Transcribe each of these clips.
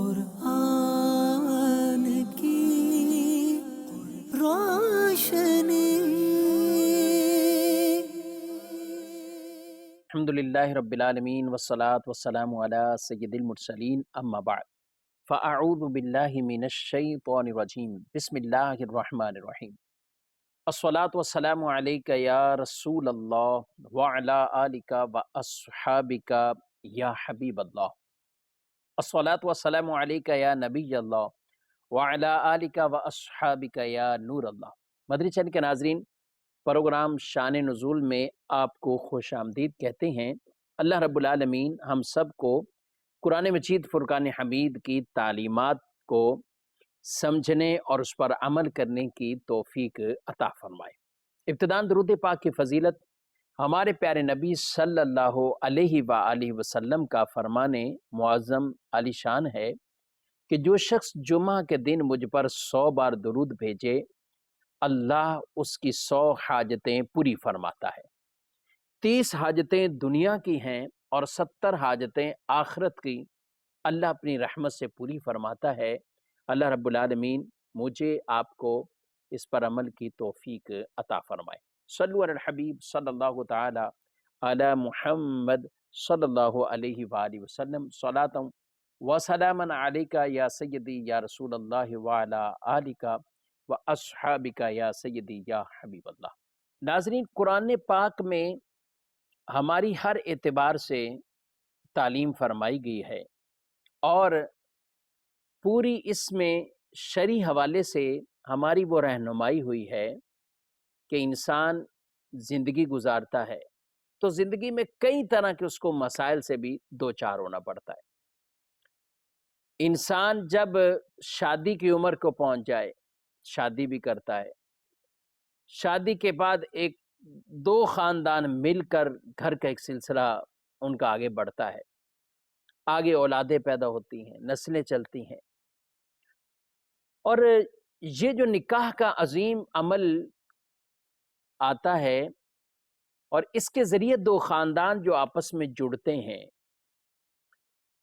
قرآن کی روشنی۔ الحمدللہ رب العالمین والصلاة والسلام علی سید المرسلین اما بعد فاعوذ باللہ من الشیطان الرجیم بسم اللہ الرحمن الرحیم الصلاة والسلام علیک یا رسول اللہ وعلی آلک واصحابک یا حبیب اللہ الصلاة والسلام علیک یا نبی اللہ وعلی آلک واصحابک یا نور اللہ۔ مدنی چینل کے ناظرین، پروگرام شان نزول میں آپ کو خوش آمدید کہتے ہیں۔ اللہ رب العالمین ہم سب کو قرآن مجید فرقان حمید کی تعلیمات کو سمجھنے اور اس پر عمل کرنے کی توفیق عطا فرمائے۔ ابتداً درود پاک کی فضیلت ہمارے پیارے نبی صلی اللہ علیہ وآلہ وسلم کا فرمان معظم عالی شان ہے کہ جو شخص جمعہ کے دن مجھ پر 100 بار درود بھیجے، اللہ اس کی 100 حاجتیں پوری فرماتا ہے۔ 30 حاجتیں دنیا کی ہیں اور 70 حاجتیں آخرت کی اللہ اپنی رحمت سے پوری فرماتا ہے۔ اللہ رب العالمین مجھے آپ کو اس پر عمل کی توفیق عطا فرمائے۔ صلو علی الحبیب صلی اللہ تعالی علی محمد صلی اللہ علیہ وآلہ وسلم صلاۃ و سلاما علیکا یا سیدی یا رسول اللہ وعلی آلکا واصحابک یا سیدی یا حبیب اللہ۔ ناظرین، قرآن پاک میں ہماری ہر اعتبار سے تعلیم فرمائی گئی ہے اور پوری اس میں شرعی حوالے سے ہماری وہ رہنمائی ہوئی ہے کہ انسان زندگی گزارتا ہے تو زندگی میں کئی طرح کے اس کو مسائل سے بھی دوچار ہونا پڑتا ہے۔ انسان جب شادی کی عمر کو پہنچ جائے، شادی بھی کرتا ہے۔ شادی کے بعد ایک دو خاندان مل کر گھر کا ایک سلسلہ ان کا آگے بڑھتا ہے، آگے اولادیں پیدا ہوتی ہیں، نسلیں چلتی ہیں، اور یہ جو نکاح کا عظیم عمل آتا ہے اور اس کے ذریعے دو خاندان جو آپس میں جڑتے ہیں،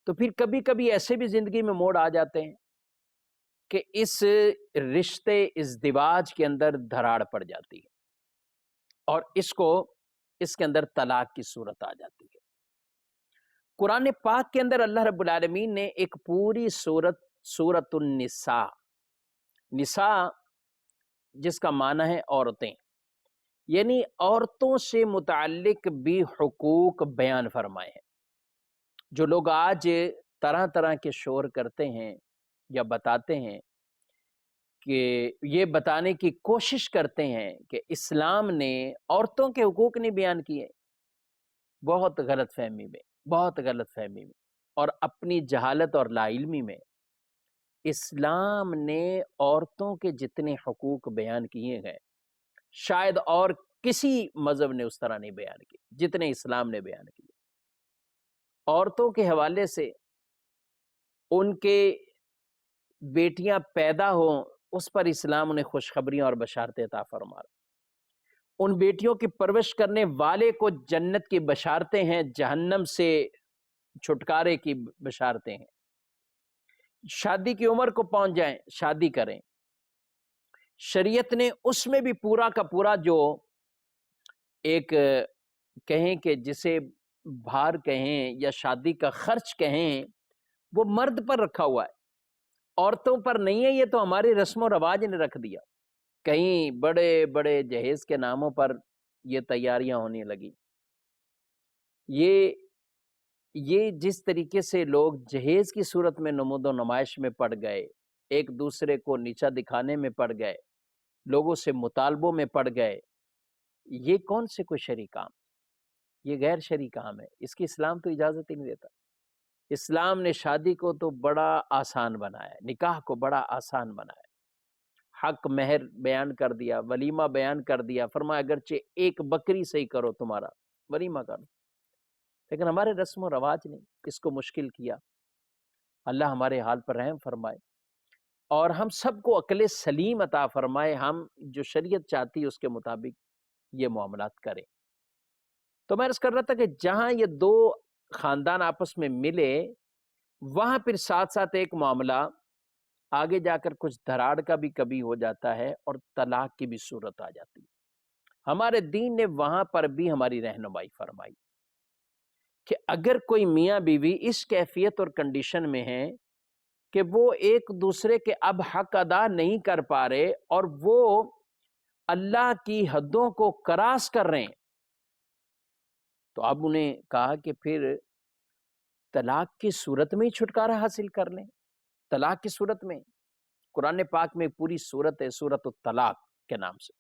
تو پھر کبھی کبھی ایسے بھی زندگی میں موڑ آ جاتے ہیں کہ اس رشتے ازدواج کے اندر دھراڑ پڑ جاتی ہے اور اس کے اندر طلاق کی صورت آ جاتی ہے۔ قرآن پاک کے اندر اللہ رب العالمین نے ایک پوری سورۃ النساء، نساء جس کا معنی ہے عورتیں، یعنی عورتوں سے متعلق بھی حقوق بیان فرمائے ہیں۔ جو لوگ آج طرح طرح کے شور کرتے ہیں یا بتاتے ہیں کہ یہ بتانے کی کوشش کرتے ہیں کہ اسلام نے عورتوں کے حقوق نہیں بیان کیے، بہت غلط فہمی میں اور اپنی جہالت اور لا علمی میں اسلام نے عورتوں کے جتنے حقوق بیان کیے ہیں شاید اور کسی مذہب نے اس طرح نہیں بیان کیے جتنے اسلام نے بیان کیے۔ عورتوں کے حوالے سے ان کے بیٹیاں پیدا ہوں اس پر اسلام انہیں خوشخبریاں اور بشارتیں عطا فرما رہا۔ ان بیٹیوں کی پرورش کرنے والے کو جنت کی بشارتیں ہیں، جہنم سے چھٹکارے کی بشارتیں ہیں۔ شادی کی عمر کو پہنچ جائیں، شادی کریں۔ شریعت نے اس میں بھی پورا کا پورا جو ایک کہیں کہ جسے بھار کہیں یا شادی کا خرچ کہیں، وہ مرد پر رکھا ہوا ہے، عورتوں پر نہیں ہے۔ یہ تو ہماری رسم و رواج نے رکھ دیا، کہیں بڑے بڑے جہیز کے ناموں پر یہ تیاریاں ہونے لگی۔ یہ جس طریقے سے لوگ جہیز کی صورت میں نمود و نمائش میں پڑ گئے، ایک دوسرے کو نیچا دکھانے میں پڑ گئے، لوگوں سے مطالبوں میں پڑ گئے، یہ کون سے کوئی شرعی کام؟ یہ غیر شرعی کام ہے، اس کی اسلام تو اجازت ہی نہیں دیتا۔ اسلام نے شادی کو تو بڑا آسان بنایا، نکاح کو بڑا آسان بنایا، حق مہر بیان کر دیا، ولیمہ بیان کر دیا، فرمایا اگرچہ ایک بکری سے ہی کرو تمہارا ولیمہ کرو، لیکن ہمارے رسم و رواج نے اس کو مشکل کیا۔ اللہ ہمارے حال پر رحم فرمائے اور ہم سب کو عقل سلیم عطا فرمائے، ہم جو شریعت چاہتی ہے اس کے مطابق یہ معاملات کریں۔ تو میں عرض کر رہا تھا کہ جہاں یہ دو خاندان آپس میں ملے، وہاں پھر ساتھ ساتھ ایک معاملہ آگے جا کر کچھ دھراڑ کا بھی کبھی ہو جاتا ہے اور طلاق کی بھی صورت آ جاتی ہے۔ ہمارے دین نے وہاں پر بھی ہماری رہنمائی فرمائی کہ اگر کوئی میاں بیوی اس کیفیت اور کنڈیشن میں ہیں کہ وہ ایک دوسرے کے اب حق ادا نہیں کر پا رہے اور وہ اللہ کی حدوں کو کراس کر رہے ہیں، تو اب انہیں کہا کہ پھر طلاق کی صورت میں ہی چھٹکارا حاصل کر لیں۔ طلاق کی صورت میں قرآن پاک میں پوری صورت ہے سورۃ الطلاق کے نام سے،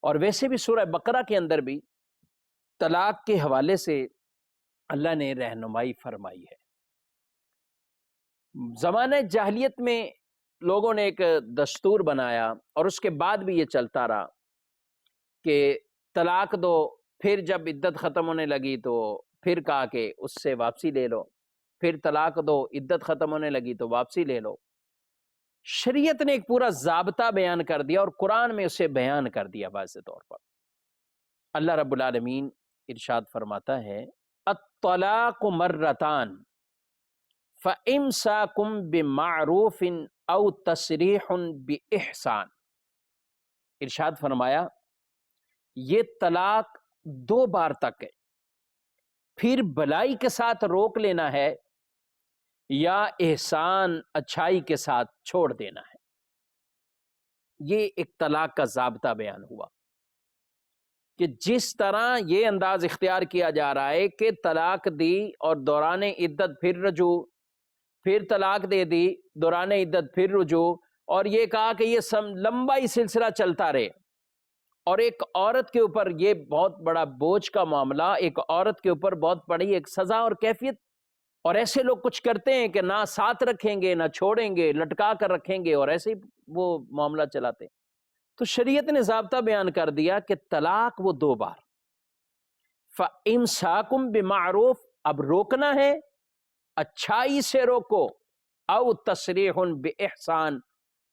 اور ویسے بھی سورہ بقرہ کے اندر بھی طلاق کے حوالے سے اللہ نے رہنمائی فرمائی ہے۔ زمانہ جاہلیت میں لوگوں نے ایک دستور بنایا اور اس کے بعد بھی یہ چلتا رہا کہ طلاق دو، پھر جب عدت ختم ہونے لگی تو پھر کہا کہ اس سے واپسی لے لو، پھر طلاق دو، عدت ختم ہونے لگی تو واپسی لے لو۔ شریعت نے ایک پورا ضابطہ بیان کر دیا اور قرآن میں اسے بیان کر دیا واضح طور پر۔ اللہ رب العالمین ارشاد فرماتا ہے الطلاق مرتان فَإِمْسَاكُمْ بِمَعْرُوفٍ أَوْ تَسْرِيحٌ بِإِحْسَان۔ ارشاد فرمایا یہ طلاق 2 بار تک ہے، پھر بلائی کے ساتھ روک لینا ہے یا احسان اچھائی کے ساتھ چھوڑ دینا ہے۔ یہ ایک طلاق کا ضابطہ بیان ہوا کہ جس طرح یہ انداز اختیار کیا جا رہا ہے کہ طلاق دی اور دوران عدت پھر رجوع، پھر طلاق دے دی دوران عدت پھر رجوع، اور یہ کہا کہ یہ لمبا ہی سلسلہ چلتا رہے، اور ایک عورت کے اوپر یہ بہت بڑا بوجھ کا معاملہ، ایک عورت کے اوپر بہت بڑی ایک سزا اور کیفیت، اور ایسے لوگ کچھ کرتے ہیں کہ نہ ساتھ رکھیں گے نہ چھوڑیں گے، لٹکا کر رکھیں گے، اور ایسے ہی وہ معاملہ چلاتے ہیں۔ تو شریعت نے ضابطہ بیان کر دیا کہ طلاق وہ 2 بار، فَإِمْسَاكُمْ بِمَعْرُوف، اب روکنا ہے اچھائی سے روکو، او تسریح بِإِحْسان،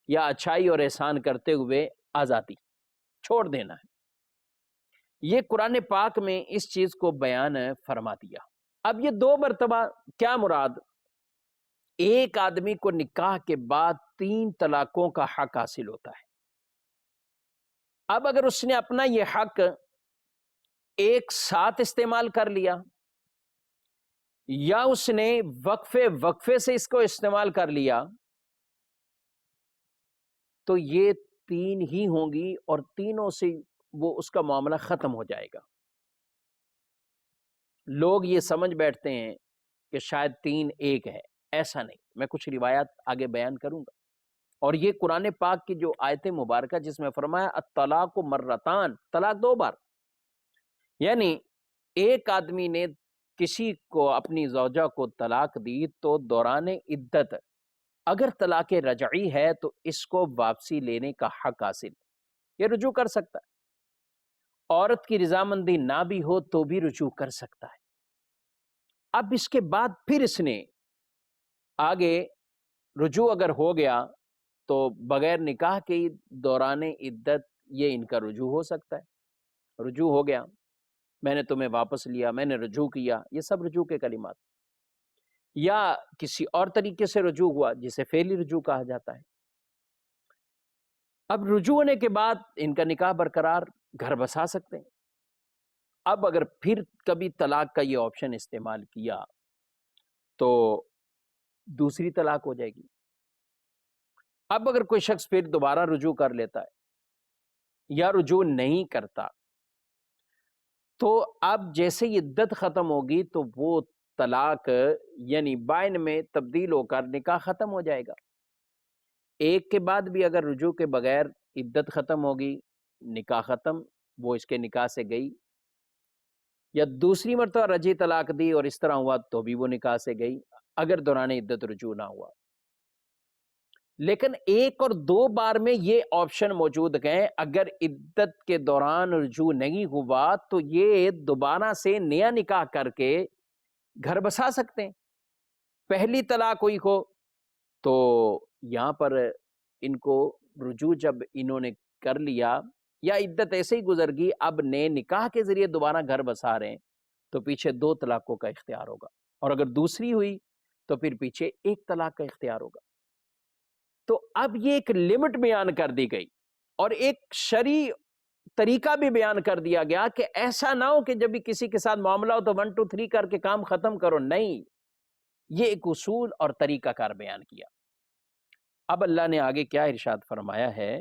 یا اچھائی اور احسان کرتے ہوئے آزادی، چھوڑ دینا ہے۔ یہ قرآن پاک میں اس چیز کو بیان فرما دیا۔ اب یہ 2 مرتبہ کیا مراد؟ ایک آدمی کو نکاح کے بعد 3 طلاقوں کا حق حاصل ہوتا ہے۔ اب اگر اس نے اپنا یہ حق ایک ساتھ استعمال کر لیا یا اس نے وقفے سے اس کو استعمال کر لیا تو یہ 3 ہی ہوں گی اور تینوں سے وہ اس کا معاملہ ختم ہو جائے گا۔ لوگ یہ سمجھ بیٹھتے ہیں کہ شاید 3 ایک ہے، ایسا نہیں، میں کچھ روایات آگے بیان کروں گا۔ اور یہ قرآن پاک کی جو آیت مبارکہ جس میں فرمایا الطلاق مرتان، طلاق 2 بار، یعنی ایک آدمی نے کسی کو اپنی زوجہ کو طلاق دی تو دوران عدت اگر طلاق رجعی ہے تو اس کو واپسی لینے کا حق حاصل، یہ رجوع کر سکتا ہے۔ عورت کی رضامندی نہ بھی ہو تو بھی رجوع کر سکتا ہے۔ اب اس کے بعد پھر اس نے آگے رجوع اگر ہو گیا تو بغیر نکاح کے دوران عدت یہ ان کا رجوع ہو سکتا ہے۔ رجوع ہو گیا، میں نے تمہیں واپس لیا، میں نے رجوع کیا، یہ سب رجوع کے کلمات۔ یا کسی اور طریقے سے رجوع ہوا جسے فعلی رجوع کہا جاتا ہے۔ اب رجوع ہونے کے بعد ان کا نکاح برقرار، گھر بسا سکتے ہیں۔ اب اگر پھر کبھی طلاق کا یہ آپشن استعمال کیا تو دوسری طلاق ہو جائے گی۔ اب اگر کوئی شخص پھر دوبارہ رجوع کر لیتا ہے یا رجوع نہیں کرتا تو اب جیسے ہی عدت ختم ہوگی تو وہ طلاق یعنی بائن میں تبدیل ہو کر نکاح ختم ہو جائے گا۔ ایک کے بعد بھی اگر رجوع کے بغیر عدت ختم ہوگی، نکاح ختم، وہ اس کے نکاح سے گئی، یا دوسری مرتبہ رجعی طلاق دی اور اس طرح ہوا تو بھی وہ نکاح سے گئی اگر دوران عدت رجوع نہ ہوا۔ لیکن 1 اور 2 بار میں یہ آپشن موجود ہے، اگر عدت کے دوران رجوع نہیں ہوا تو یہ دوبارہ سے نیا نکاح کر کے گھر بسا سکتے ہیں۔ پہلی طلاق ہوئی ہو تو یہاں پر ان کو رجوع جب انہوں نے کر لیا یا عدت ایسے ہی گزر گئی، اب نئے نکاح کے ذریعے دوبارہ گھر بسا رہے ہیں تو پیچھے 2 طلاقوں کا اختیار ہوگا۔ اور اگر دوسری ہوئی تو پھر پیچھے ایک طلاق کا اختیار ہوگا۔ تو اب یہ ایک لمٹ بیان کر دی گئی اور ایک شرعی طریقہ بھی بیان کر دیا گیا کہ ایسا نہ ہو کہ جب بھی کسی کے ساتھ معاملہ ہو تو 1 2 3 کر کے کام ختم کرو، نہیں، یہ ایک اصول اور طریقہ کار بیان کیا۔ اب اللہ نے آگے کیا ارشاد فرمایا ہے،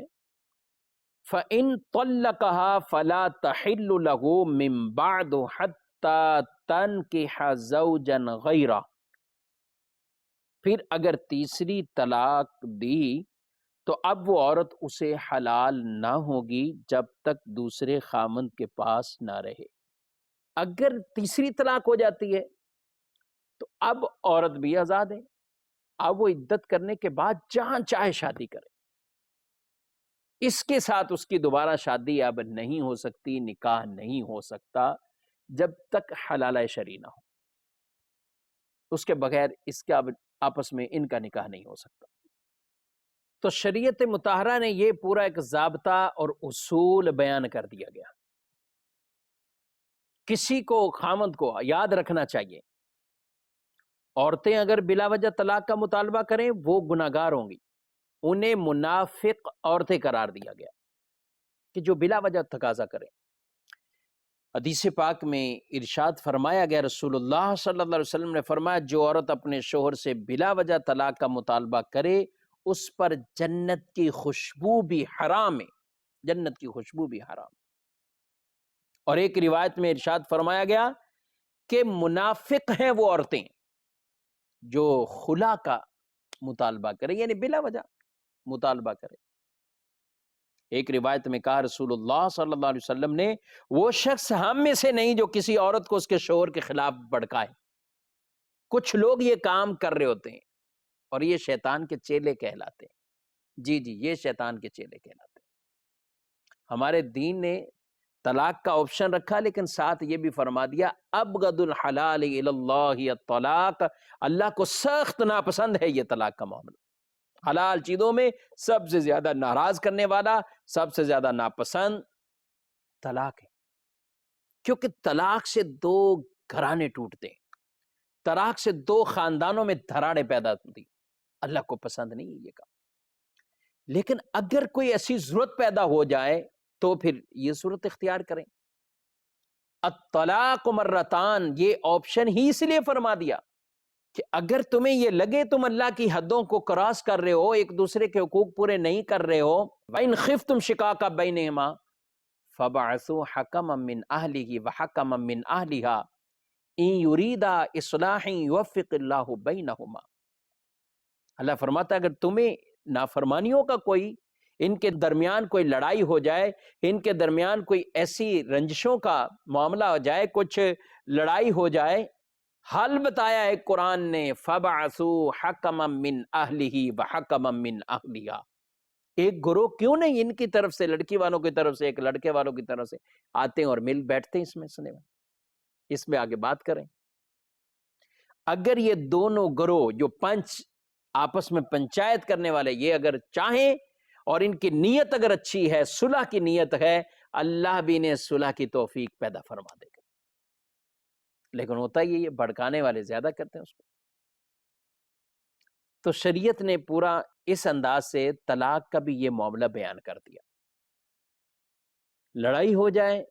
فَإِن طَلَّقَهَا فَلَا تَحِلُّ لَهُ مِن بَعْدُ حَتَّى تَنكِحَ زَوْجًا غَيْرَهُ، پھر اگر تیسری طلاق دی تو اب وہ عورت اسے حلال نہ ہوگی جب تک دوسرے خامند کے پاس نہ رہے۔ اگر تیسری طلاق ہو جاتی ہے تو اب عورت بھی آزاد ہے، اب وہ عدت کرنے کے بعد جہاں چاہے شادی کرے، اس کے ساتھ اس کی دوبارہ شادی اب نہیں ہو سکتی، نکاح نہیں ہو سکتا جب تک حلالہ شرعی نہ ہو، اس کے بغیر اس کا آپس میں ان کا نکاح نہیں ہو سکتا۔ تو شریعت مطہرہ نے یہ پورا ایک ضابطہ اور اصول بیان کر دیا گیا۔ کسی کو خامند کو یاد رکھنا چاہیے، عورتیں اگر بلا وجہ طلاق کا مطالبہ کریں وہ گناہگار ہوں گی، انہیں منافق عورتیں قرار دیا گیا کہ جو بلا وجہ تقاضا کریں۔ حدیث پاک میں ارشاد فرمایا گیا، رسول اللہ صلی اللہ علیہ وسلم نے فرمایا، جو عورت اپنے شوہر سے بلا وجہ طلاق کا مطالبہ کرے اس پر جنت کی خوشبو بھی حرام ہے، جنت کی خوشبو بھی حرام۔ اور ایک روایت میں ارشاد فرمایا گیا کہ منافق ہیں وہ عورتیں جو خلا کا مطالبہ کرے، یعنی بلا وجہ مطالبہ کرے۔ ایک روایت میں کہا رسول اللہ صلی اللہ علیہ وسلم نے، وہ شخص ہم میں سے نہیں جو کسی عورت کو اس کے شوہر کے خلاف بھڑکائے۔ کچھ لوگ یہ کام کر رہے ہوتے ہیں اور یہ شیطان کے چیلے کہلاتے ہیں، جی یہ شیطان کے چیلے کہلاتے ہیں۔ ہمارے دین نے طلاق کا آپشن رکھا لیکن ساتھ یہ بھی فرما دیا، ابغض الحلال الی اللہ الطلاق، اللہ کو سخت ناپسند ہے یہ طلاق کا معاملہ۔ حلال چیزوں میں سب سے زیادہ ناراض کرنے والا، سب سے زیادہ ناپسند طلاق ہے، کیونکہ طلاق سے 2 گھرانے ٹوٹتے ہیں، طلاق سے 2 خاندانوں میں دھراڑیں پیدا ہوتی، اللہ کو پسند نہیں ہے یہ کام۔ لیکن اگر کوئی ایسی ضرورت پیدا ہو جائے تو پھر یہ صورت اختیار کریں۔ الطلاق مرتان، یہ آپشن ہی اس لیے فرما دیا کہ اگر تمہیں یہ لگے تم اللہ کی حدوں کو کراس کر رہے ہو، ایک دوسرے کے حقوق پورے نہیں کر رہے ہو، وَإِنْ خِفْتُمْ شِقَاقَ بَيْنِهِمَا فَبَعَثُوا حَكَمًا مِّنْ أَهْلِهِ وَحَكَمًا مِّنْ أَهْلِهَا إِن يُرِيدَا إِصْلَاحًا يُوَفِّقِ اللَّهُ بَيْنَهُمَا۔ اللہ فرماتا ہے اگر تمہیں نافرمانیوں کا کوئی، ان کے درمیان کوئی لڑائی ہو جائے، ان کے درمیان کوئی ایسی رنجشوں کا معاملہ ہو جائے، کچھ لڑائی ہو جائے، حل بتایا ہے قرآن نے، فَبَعَثُوا حَكَمًا مِّنْ أَهْلِهِ وَحَكَمًا مِّنْ أَهْلِهَا، ایک گروہ کیوں نہیں ان کی طرف سے، لڑکی والوں کی طرف سے، ایک لڑکے والوں کی طرف سے آتے ہیں اور مل بیٹھتے ہیں اس میں آگے بات کریں۔ اگر یہ دونوں گروہ جو پنچ آپس میں پنچایت کرنے والے، یہ اگر چاہیں اور ان کی نیت اگر اچھی ہے، صلح کی نیت ہے، اللہ بھی انہیں صلح کی توفیق پیدا فرما دے گا۔ لیکن ہوتا یہ بھڑکانے والے زیادہ کرتے ہیں اس کو۔ تو شریعت نے پورا اس انداز سے طلاق کا بھی یہ معاملہ بیان کر دیا۔ لڑائی ہو جائے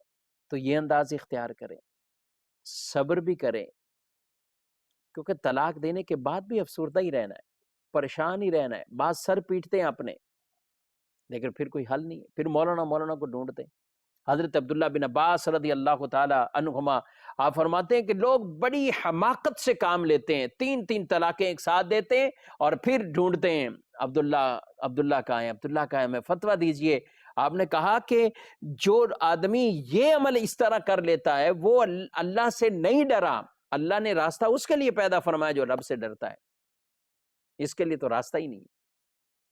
تو یہ انداز اختیار کریں، صبر بھی کریں، کیونکہ طلاق دینے کے بعد بھی افسردہ ہی رہنا ہے، پریشان ہی رہنا ہے، بعض سر پیٹتے ہیں اپنے، لیکن پھر کوئی حل نہیں ہے، پھر مولانا کو ڈھونڈتے ہیں۔ حضرت عبداللہ بن عباس رضی اللہ تعالی عنہما آپ فرماتے ہیں کہ لوگ بڑی حماقت سے کام لیتے ہیں، 3 طلاقیں ایک ساتھ دیتے ہیں اور پھر ڈھونڈتے ہیں عبداللہ کہاں ہے، ہمیں فتویٰ دیجئے۔ آپ نے کہا کہ جو آدمی یہ عمل اس طرح کر لیتا ہے وہ اللہ سے نہیں ڈرا، اللہ نے راستہ اس کے لیے پیدا فرمایا جو رب سے ڈرتا ہے، اس کے لیے تو راستہ ہی نہیں،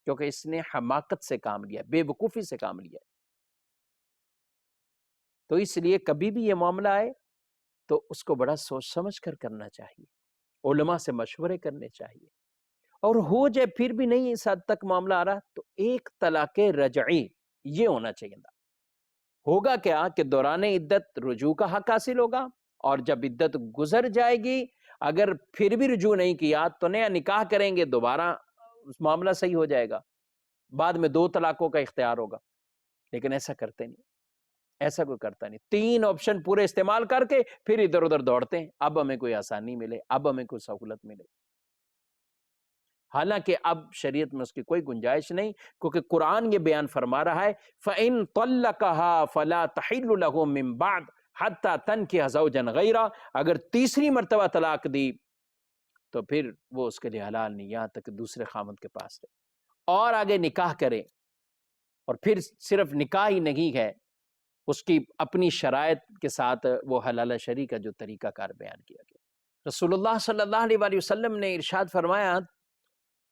کیونکہ اس نے حماقت سے کام لیا، بے وقوفی سے کام لیا۔ تو اس لیے کبھی بھی یہ معاملہ آئے تو اس کو بڑا سوچ سمجھ کر کرنا چاہیے، علماء سے مشورے کرنے چاہیے، اور ہو جائے پھر بھی نہیں اس حد تک معاملہ آ رہا تو ایک طلاق رجعی یہ ہونا چاہیے۔ ہوگا کیا کہ دوران عدت رجوع کا حق حاصل ہوگا، اور جب عدت گزر جائے گی اگر پھر بھی رجوع نہیں کیا تو نیا نکاح کریں گے، دوبارہ معاملہ صحیح ہو جائے گا، بعد میں 2 طلاقوں کا اختیار ہوگا. لیکن ایسا کرتے نہیں، ایسا کوئی کرتا نہیں. 3 آپشن پورے استعمال کر کے پھر ادھر ادھر دوڑتے ہیں، اب ہمیں کوئی آسانی ملے، اب ہمیں کوئی سہولت ملے. حالانکہ اب شریعت میں اس کی کوئی گنجائش نہیں، کیونکہ قرآن یہ بیان فرما رہا ہے فَإِن طَلَّقَهَا فَلَا تَحِلُّ لَهُ مِن بَعْدُ حَتَّى تَنكِحَ زَوْجًا غَيْرَهُ. اگر تیسری مرتبہ طلاق دی تو پھر وہ اس کے لیے حلال نہیں یہاں تک کہ دوسرے خامند کے پاس رہے اور آگے نکاح کرے. اور پھر صرف نکاح ہی نہیں ہے، اس کی اپنی شرائط کے ساتھ وہ حلال شرعی کا جو طریقہ کار بیان کیا گیا. رسول اللہ صلی اللہ علیہ وآلہ وسلم نے ارشاد فرمایا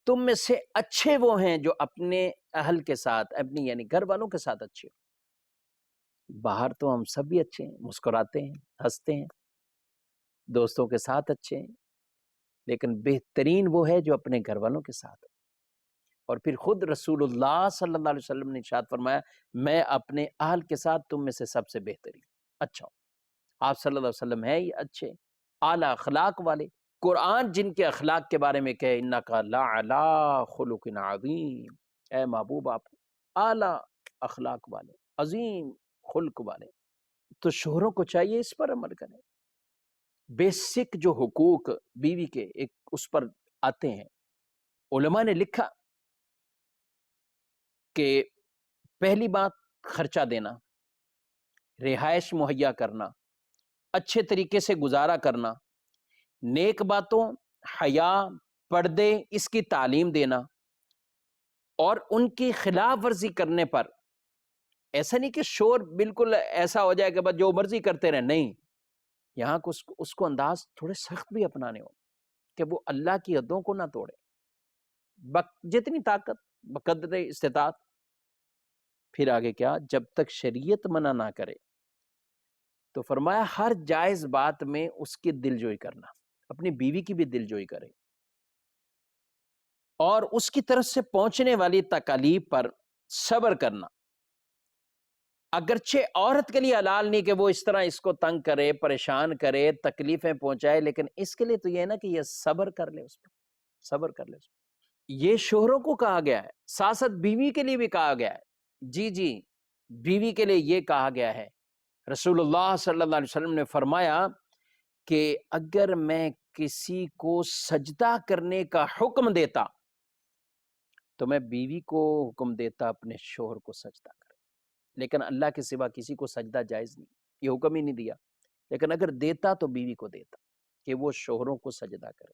تم میں سے اچھے وہ ہیں جو اپنے اہل کے ساتھ، اپنی یعنی گھر والوں کے ساتھ اچھے ہوں. باہر تو ہم سب بھی اچھے ہیں، مسکراتے ہیں، ہنستے ہیں، دوستوں کے ساتھ اچھے ہیں، لیکن بہترین وہ ہے جو اپنے گھر والوں کے ساتھ. اور پھر خود رسول اللہ صلی اللہ علیہ وسلم نے ارشاد فرمایا میں اپنے اہل کے ساتھ تم میں سے سب سے بہترین اچھا ہوں. آپ صلی اللہ علیہ وسلم ہیں یہ اچھے اعلیٰ اخلاق والے. قرآن جن کے اخلاق کے بارے میں کہے انک لعلی خلق عظیم، اے محبوب آپ اعلیٰ اخلاق والے، عظیم خلق والے. تو شوہروں کو چاہیے اس پر عمل کریں. بیسک جو حقوق بیوی کے ایک اس پر آتے ہیں. علماء نے لکھا کہ پہلی بات خرچہ دینا، رہائش مہیا کرنا، اچھے طریقے سے گزارا کرنا، نیک باتوں، حیا، پردے اس کی تعلیم دینا، اور ان کی خلاف ورزی کرنے پر ایسا نہیں کہ شور بالکل ایسا ہو جائے کہ بس جو مرضی کرتے رہیں، نہیں، یہاں کو اس کو انداز تھوڑے سخت بھی اپنانے ہو کہ وہ اللہ کی حدوں کو نہ توڑے، جتنی طاقت بقدر استطاعت. پھر آگے کیا، جب تک شریعت منع نہ کرے تو فرمایا ہر جائز بات میں اس کی دلجوئی کرنا، اپنی بیوی کی بھی دلجوئی کرے، اور اس کی طرف سے پہنچنے والی تکالیف پر صبر کرنا. اگرچہ عورت کے لیے حلال نہیں کہ وہ اس طرح اس کو تنگ کرے، پریشان کرے، تکلیفیں پہنچائے، لیکن اس کے لیے تو یہ ہے نا کہ یہ صبر کر لے، اس پر صبر کر لے. یہ شوہروں کو کہا گیا ہے، ساتھ ساتھ بیوی کے لیے بھی کہا گیا ہے. جی بیوی کے لیے یہ کہا گیا ہے. رسول اللہ صلی اللہ علیہ وسلم نے فرمایا کہ اگر میں کسی کو سجدہ کرنے کا حکم دیتا تو میں بیوی کو حکم دیتا اپنے شوہر کو سجدہ کرے. لیکن اللہ کے سوا کسی کو سجدہ جائز نہیں، یہ حکم ہی نہیں دیا. لیکن اگر دیتا تو بیوی کو دیتا کہ وہ شوہروں کو سجدہ کرے.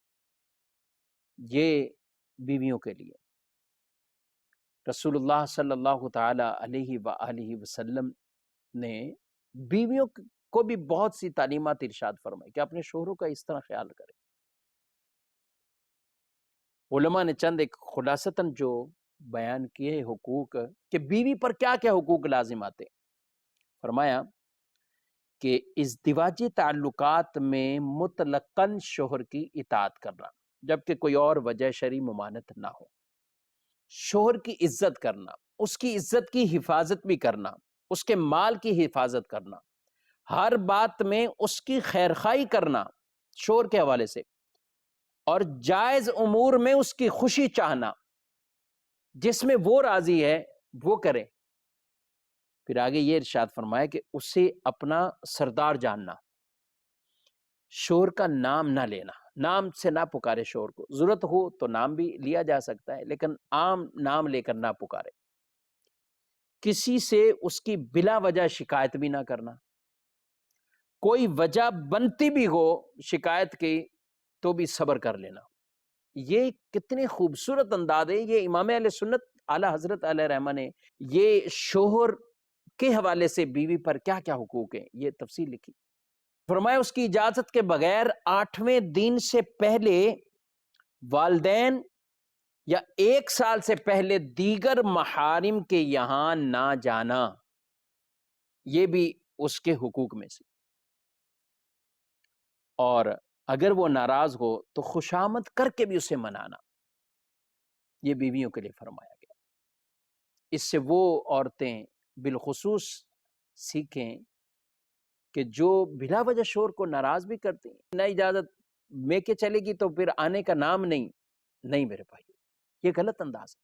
یہ بیویوں کے لیے رسول اللہ صلی اللہ تعالی علیہ وآلہ وسلم نے بیویوں کو بھی بہت سی تعلیمات ارشاد فرمائی کہ اپنے شوہروں کا اس طرح خیال کرے. علماء نے چند ایک خلاصتاً جو بیان کیے حقوق کہ بیوی پر کیا کیا حقوق لازم آتے. فرمایا کہ ازدواجی تعلقات میں مطلقاً شوہر کی اطاعت کرنا جبکہ کوئی اور وجہ شرعی ممانعت نہ ہو، شوہر کی عزت کرنا، اس کی عزت کی حفاظت بھی کرنا، اس کے مال کی حفاظت کرنا، ہر بات میں اس کی خیرخواہی کرنا شوہر کے حوالے سے، اور جائز امور میں اس کی خوشی چاہنا، جس میں وہ راضی ہے وہ کرے. پھر آگے یہ ارشاد فرمایا کہ اسے اپنا سردار جاننا، شوہر کا نام نہ لینا، نام سے نہ پکارے شوہر کو، ضرورت ہو تو نام بھی لیا جا سکتا ہے لیکن عام نام لے کر نہ پکارے. کسی سے اس کی بلا وجہ شکایت بھی نہ کرنا، کوئی وجہ بنتی بھی ہو شکایت کی تو بھی صبر کر لینا. یہ کتنے خوبصورت انداز ہے. یہ امام اہل سنت اعلیٰ حضرت علیہ رحمہ نے یہ شوہر کے حوالے سے بیوی پر کیا کیا حقوق ہیں یہ تفصیل لکھی. فرمایا اس کی اجازت کے بغیر 8ویں دن سے پہلے والدین یا 1 سال سے پہلے دیگر محارم کے یہاں نہ جانا، یہ بھی اس کے حقوق میں سے. اور اگر وہ ناراض ہو تو خوشامد کر کے بھی اسے منانا، یہ بیویوں کے لیے فرمایا گیا. اس سے وہ عورتیں بالخصوص سیکھیں کہ جو بلا وجہ شوہر کو ناراض بھی کرتی ہیں، نہ اجازت میں کے چلے گی تو پھر آنے کا نام نہیں میرے بھائی، یہ غلط انداز ہے۔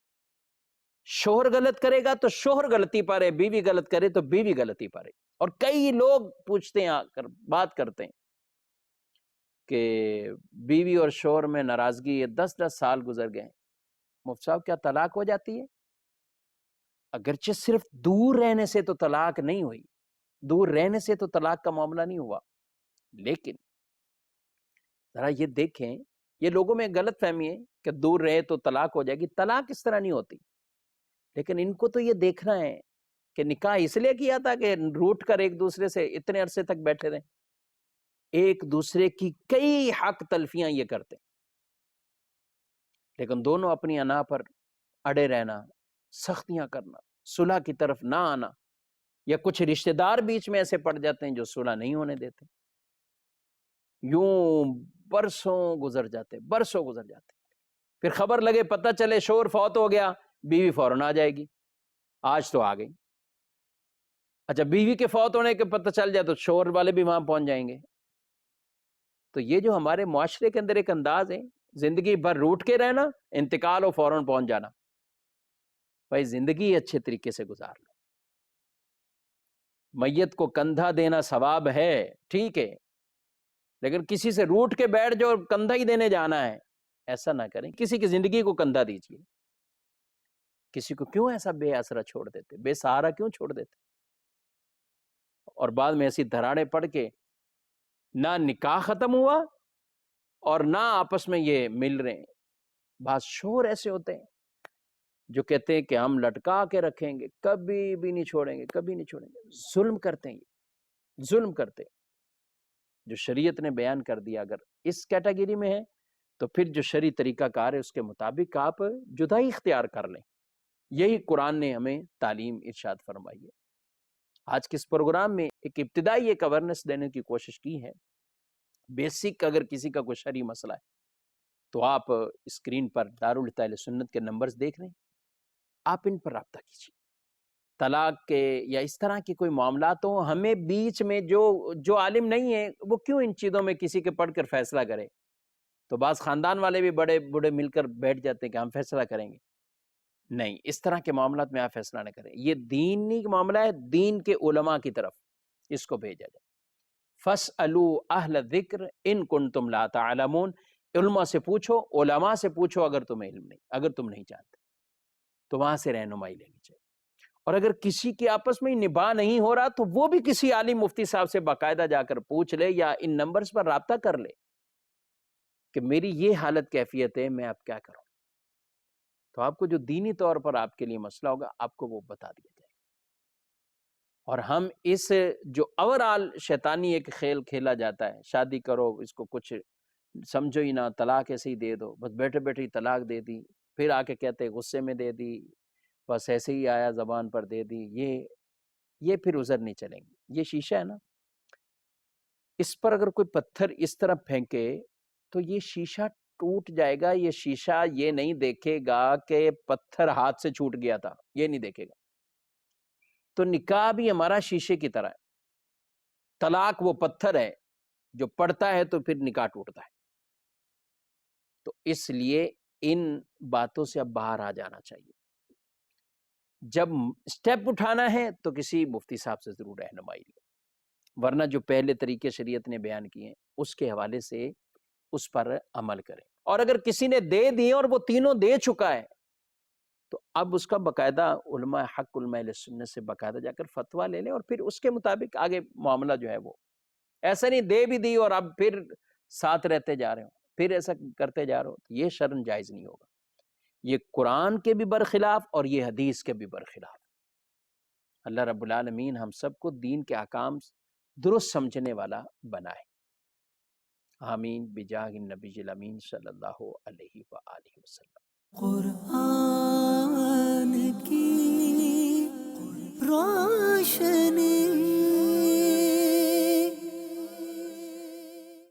شوہر غلط کرے گا تو شوہر غلطی پر ہے، بیوی غلط کرے تو بیوی غلطی پر ہے۔ اور کئی لوگ پوچھتے ہیں، آ کر بات کرتے ہیں کہ بیوی اور شوہر میں ناراضگی 10 سال گزر گئے ہیں، مفتی صاحب کیا طلاق ہو جاتی ہے؟ اگرچہ صرف دور رہنے سے تو طلاق نہیں ہوئی، دور رہنے سے تو طلاق کا معاملہ نہیں ہوا، لیکن ذرا یہ دیکھیں، یہ لوگوں میں غلط فہمی ہے کہ دور رہے تو طلاق ہو جائے گی۔ طلاق اس طرح نہیں ہوتی، لیکن ان کو تو یہ دیکھنا ہے کہ نکاح اس لیے کیا تھا کہ روٹ کر ایک دوسرے سے اتنے عرصے تک بیٹھے رہیں، ایک دوسرے کی کئی حق تلفیاں یہ کرتے ہیں، لیکن دونوں اپنی انا پر اڑے رہنا، سختیاں کرنا، صلح کی طرف نہ آنا، یا کچھ رشتہ دار بیچ میں ایسے پڑ جاتے ہیں جو صلح نہیں ہونے دیتے، یوں برسوں گزر جاتے، پھر خبر لگے، پتہ چلے شوہر فوت ہو گیا، بیوی فوراً آ جائے گی، آج تو آ گئی۔ اچھا، بیوی کے فوت ہونے کے پتہ چل جائے تو شوہر والے بھی وہاں پہنچ جائیں گے۔ تو یہ جو ہمارے معاشرے کے اندر ایک انداز ہے، زندگی بھر روٹ کے رہنا، انتقال ہو فوراً پہنچ جانا۔ بھائی زندگی اچھے طریقے سے گزار لو، میت کو کندھا دینا ثواب ہے، ٹھیک ہے، لیکن کسی سے روٹ کے بیٹھ جو کندھا ہی دینے جانا ہے، ایسا نہ کریں۔ کسی کی زندگی کو کندھا دیجیے، کسی کو کیوں ایسا بے آسرا چھوڑ دیتے، بے سہارا کیوں چھوڑ دیتے، اور بعد میں ایسی دھراڑیں پڑ کے نہ نکاح ختم ہوا اور نہ آپس میں یہ مل رہے ہیں۔ بعض شوہر ایسے ہوتے ہیں جو کہتے ہیں کہ ہم لٹکا کے رکھیں گے، کبھی بھی نہیں چھوڑیں گے، کبھی نہیں چھوڑیں گے۔ ظلم کرتے ہیں، یہ ظلم کرتے ہیں۔ جو شریعت نے بیان کر دیا اگر اس کیٹیگری میں ہے تو پھر جو شرعی طریقہ کار ہے اس کے مطابق آپ جدائی اختیار کر لیں۔ یہی قرآن نے ہمیں تعلیم ارشاد فرمائی ہے۔ آج کے اس پروگرام میں ایک ابتدائی ایک اویرنس دینے کی کوشش کی ہے۔ بیسک اگر کسی کا کوئی شرعی مسئلہ ہے تو آپ اسکرین پر دارالفتہ اہل سنت کے نمبرز دیکھ رہے ہیں، آپ ان پر رابطہ کیجیے۔ طلاق کے یا اس طرح کی کوئی معاملات ہوں، ہمیں بیچ میں جو عالم نہیں ہے وہ کیوں ان چیزوں میں کسی کے پڑھ کر فیصلہ کرے؟ تو بعض خاندان والے بھی بڑے بوڑھے مل کر بیٹھ جاتے ہیں کہ ہم فیصلہ کریں گے۔ نہیں، اس طرح کے معاملات میں آپ فیصلہ نہ کریں، یہ دینی معاملہ ہے، دین کے علماء کی طرف اس کو بھیجا جائے۔ فَاسْأَلُوا أَهْلَ الذِّكْرِ إِن كُنتُمْ لَا تَعْلَمُونَ، علماء سے پوچھو، علماء سے پوچھو اگر تمہیں علم نہیں، اگر تم نہیں جانتے تو وہاں سے رہنمائی لینی چاہیے۔ اور اگر کسی کے آپس میں نباہ نہیں ہو رہا تو وہ بھی کسی عالم مفتی صاحب سے باقاعدہ جا کر پوچھ لے یا ان نمبرز پر رابطہ کر لے کہ میری یہ حالت کیفیت ہے، میں اب کیا کروں، تو آپ کو جو دینی طور پر آپ کے لیے مسئلہ ہوگا آپ کو وہ بتا دیا جائے گا۔ اور ہم اس جو اوورآل شیطانی ایک کھیل کھیلا جاتا ہے، شادی کرو، اس کو کچھ سمجھو ہی نہ، طلاق ایسے ہی دے دو، بس بیٹھے بیٹھے ہی طلاق دے دی، پھر آ کے کہتے غصے میں دے دی، بس ایسے ہی آیا زبان پر دے دی، یہ پھر عذر نہیں چلیں گے۔ یہ شیشہ ہے نا، اس پر اگر کوئی پتھر اس طرح پھینکے تو یہ شیشہ ٹوٹ جائے گا۔ یہ شیشہ یہ نہیں دیکھے گا کہ پتھر ہاتھ سے چھوٹ گیا تھا، یہ نہیں دیکھے گا۔ تو نکاح بھی ہمارا شیشے کی طرح ہے، طلاق وہ پتھر ہے جو پڑتا ہے تو پھر نکاح ٹوٹتا ہے۔ تو اس لیے ان باتوں سے اب باہر آ جانا چاہیے۔ جب سٹیپ اٹھانا ہے تو کسی مفتی صاحب سے ضرور رہنمائی لیں، ورنہ جو پہلے طریقے شریعت نے بیان کیے ہیں اس کے حوالے سے اس پر عمل کریں۔ اور اگر کسی نے دے دیے اور وہ تینوں دے چکا ہے تو اب اس کا باقاعدہ علماء حق، علماء اہل سنت سے باقاعدہ جا کر فتویٰ لے لیں اور پھر اس کے مطابق آگے معاملہ جو ہے وہ، ایسا نہیں دے بھی دی اور اب پھر ساتھ رہتے جا رہے ہوں، پھر ایسا کرتے جا رہے ہو، تو یہ شرعاً جائز نہیں ہوگا۔ یہ قرآن کے بھی برخلاف اور یہ حدیث کے بھی برخلاف۔ اللہ رب العالمین ہم سب کو دین کے احکام درست سمجھنے والا بنائے، آمین بجاہ النبی الامین صلی اللہ علیہ وآلہ وسلم۔ قرآن کی